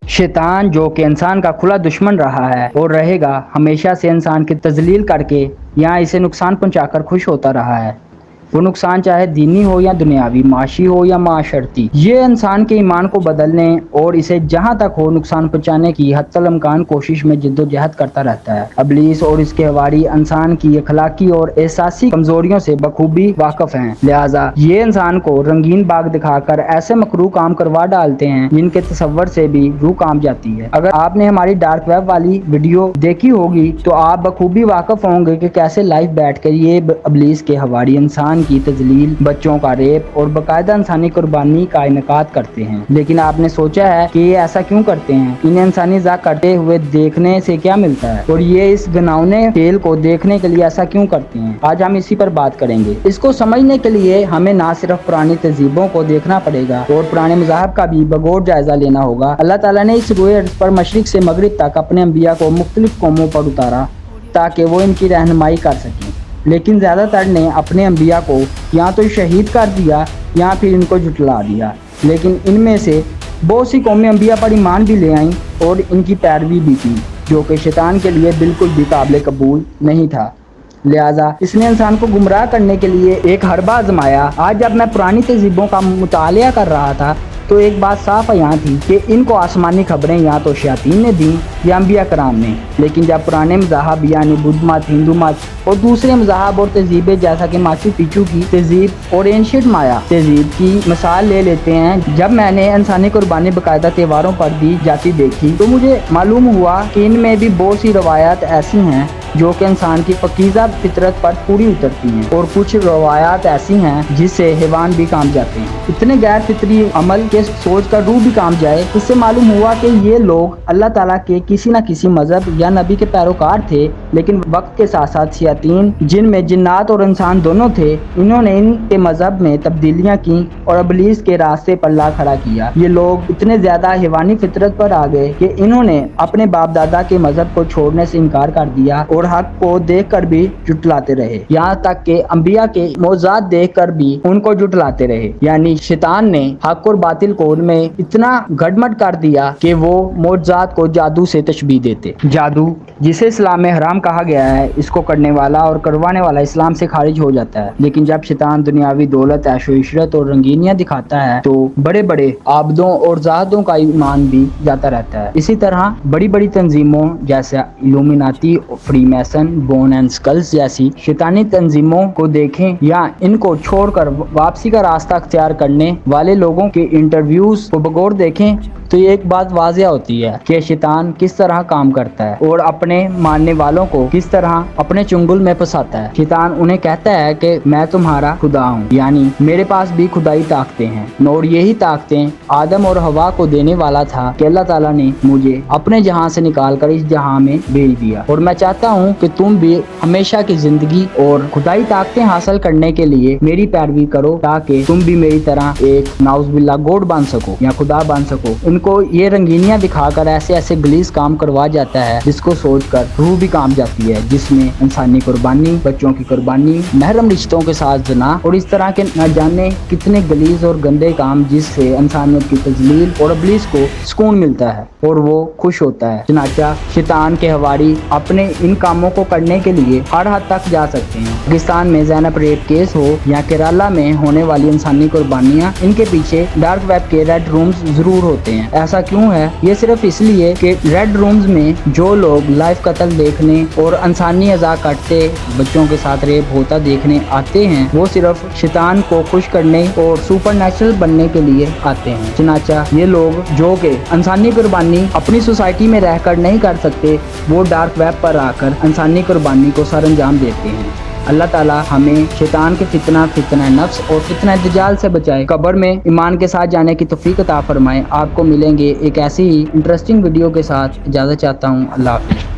शैतान जो कि इंसान का खुला दुश्मन रहा है और रहेगा, हमेशा से इंसान की तजलील करके या इसे नुकसान पहुंचाकर खुश होता रहा है। वो नुकसान चाहे दीनी हो या दुनियावी, माशी हो या माशरती, ये इंसान के ईमान को बदलने और इसे जहां तक हो नुकसान पहुंचाने की हत्तल-इम्कान कोशिश में जिद्दोजहद करता रहता है। इब्लीस और इसके हवारी इंसान की अखलाकी और एहसासी कमजोरियों से बखूबी वाकिफ हैं, लिहाजा ये इंसान को रंगीन बाग दिखाकर ऐसे मकरूह काम करवा डालते हैं जिनके तसव्वुर से भी रूह कांप जाती है। अगर आपने हमारी डार्क वेब वाली वीडियो देखी होगी तो आप बखूबी वाकिफ होंगे कि कैसे लाइव बैठकर ये इब्लीस के हवारी इंसान की तजलील, बच्चों का रेप और बाकायदा इंसानी कुर्बानी का इनकाद करते हैं। लेकिन आपने सोचा है कि ये ऐसा क्यों करते हैं? इन्हें इंसानी ज़ाक करते हुए देखने से क्या मिलता है और ये इस घिनौने खेल को देखने के लिए ऐसा क्यों करते हैं? आज हम इसी पर बात करेंगे। इसको समझने के लिए हमें ना सिर्फ पुरानी तहजीबों को देखना पड़ेगा और पुराने मज़ाहब का भी बगौर जायजा लेना होगा। अल्लाह ताला ने इस रोए अर्ज़ पर मशरिक से मगरिब तक अपने अंबिया को मुख्तलिफ कौमों पर उतारा ताकि वो इनकी रहनुमाई कर सकें, लेकिन ज़्यादातर ने अपने अंबिया को या तो शहीद कर दिया या फिर इनको जुटला दिया। लेकिन इनमें से बहुत सी कौमें अंबिया पर ईमान भी ले आईं और इनकी पैरवी भी की, जो कि शैतान के लिए बिल्कुल भी काबिल कबूल नहीं था। लिहाजा इसने इंसान को गुमराह करने के लिए एक हरबा आजमाया। आज जब मैं पुरानी तहजीबों का मुतालिया कर रहा था तो एक बात साफ यहाँ थी कि इनको आसमानी खबरें या तो शयातीन ने दी या अंबिया कराम ने। लेकिन जब पुराने मज़ाहब यानी बुद्ध मत, हिंदू मत और दूसरे मज़ाहब और तहजीबें जैसा कि माचू पिचू की तहजीब और एंशिएंट माया तहजीब की मिसाल ले लेते हैं, जब मैंने इंसानी कुर्बानी बाकायदा त्योहारों पर दी जाती देखी तो मुझे मालूम हुआ कि इनमें भी बहुत सी रवायात ऐसी हैं जो कि इंसान की पकीज़ा फितरत पर पूरी उतरती हैं और कुछ रवायात ऐसी हैं जिससे हैवान भी काम जाते हैं। इतने गैर फितरी अमल के सोच कर रूह भी काम जाए। इससे मालूम हुआ कि ये लोग अल्लाह ताला के किसी न किसी मजहब या नबी के पैरोकार थे, लेकिन वक्त के साथ साथ शयातीन जिनमें जिन्नात और इंसान दोनों थे, इन्होंने इनके मजहब में तब्दीलियाँ की और इब्लीस के रास्ते पर ला खड़ा किया। ये लोग इतने ज्यादा हैवानी फितरत पर आ गए कि इन्होंने अपने बाप दादा के मजहब को छोड़ने से इनकार कर दिया और हक को देख कर भी जुटलाते रहे, यहाँ तक के अंबिया के मौजात देख कर भी उनको जुटलाते रहे। यानी शैतान ने हक और बातिल को उनमें इतना गड़मड़ कर दिया कि वो मौजात को जादू से तशबीह देते। जादू जिसे इस्लाम में हराम कहा गया है, इसको करने वाला और करवाने वाला इस्लाम से खारिज हो जाता है। लेकिन जब शैतान दुनियावी दौलत, ऐशो इशरत और रंगीनियां दिखाता है तो बड़े बड़े आबदों और जाहदों का ईमान भी जाता रहता है। इसी तरह बड़ी बड़ी तंजीमों जैसे इल्यूमिनाती, फ्रीमैसन, बोन एंड स्कल्स जैसी शैतानी तंजीमों को देखें या इनको छोड़कर वापसी का रास्ता अख्तियार करने वाले लोगों के इंटरव्यूज को बगौर देखें तो ये एक बात वाज़िया होती है कि शैतान किस तरह काम करता है और अपने मानने वालों को किस तरह अपने चुंगल में फंसाता है। शैतान उन्हें कहता है कि मैं तुम्हारा खुदा हूँ, यानी मेरे पास भी खुदाई ताकतें हैं और यही ताकतें आदम और हवा को देने वाला था कि अल्लाह ताला ने मुझे अपने जहां से निकाल कर इस जहां में भेज दिया और मैं चाहता हूँ कि तुम भी हमेशा की जिंदगी और खुदाई ताकतें हासिल करने के लिए मेरी पैरवी करो ताकि तुम भी मेरी तरह एक नाउज़ुबिल्लाह गॉड बन सको या खुदा बन सको। इनको ये रंगीनियां दिखाकर ऐसे ऐसे गलीज काम करवा जाता है जिसको सोचकर रूह भी काम जाती है, जिसमें इंसानी कुर्बानी, बच्चों की कुर्बानी, महरम रिश्तों के साथ जना और इस तरह के न जाने कितने गलीज और गंदे काम जिससे इंसानियत की तजलील और इब्लीस को सुकून मिलता है और वो खुश होता है। चनाचा शैतान के हवारी अपने इन कामों को करने के लिए हर हद तक जा सकते हैं। पाकिस्तान में ज़ैनब रेप केस हो या केरला में होने वाली इंसानी कुर्बानियां, इनके पीछे डार्क वेब के रेड रूम्स जरूर होते हैं। ऐसा क्यों है? ये सिर्फ इसलिए कि रेड रूम्स में जो लोग लाइव कत्ल देखने और इंसानी अज़ा काटते बच्चों के साथ रेप होता देखने आते हैं, वो सिर्फ शैतान को खुश करने और सुपरनैचुरल बनने के लिए आते हैं। चनाचा ये लोग जो कि इंसानी कुर्बानी अपनी सोसाइटी में रहकर नहीं कर सकते, वो डार्क वेब पर आकर इंसानी कुर्बानी को सर अंजाम देते हैं। अल्लाह ताला हमें शैतान के फितना नफ्स और फितना दज्जाल से बचाए, कब्र में ईमान के साथ जाने की तौफीक अता फरमाए। आपको मिलेंगे एक ऐसी ही इंटरेस्टिंग वीडियो के साथ। इजाज़त चाहता हूँ। अल्लाह हाफ़िज़।